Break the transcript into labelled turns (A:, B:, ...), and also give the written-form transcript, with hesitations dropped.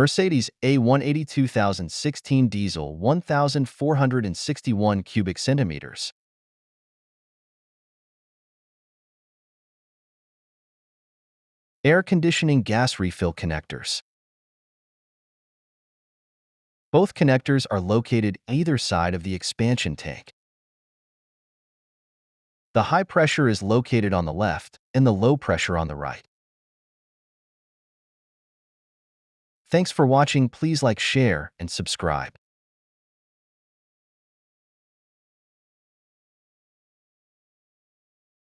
A: Mercedes A180 2016 diesel 1,461 cubic centimeters. Air conditioning gas refill connectors. Both connectors are located either side of the expansion tank. The high pressure is located on the left and the low pressure on the right. Thanks for watching. Please like, share, and subscribe.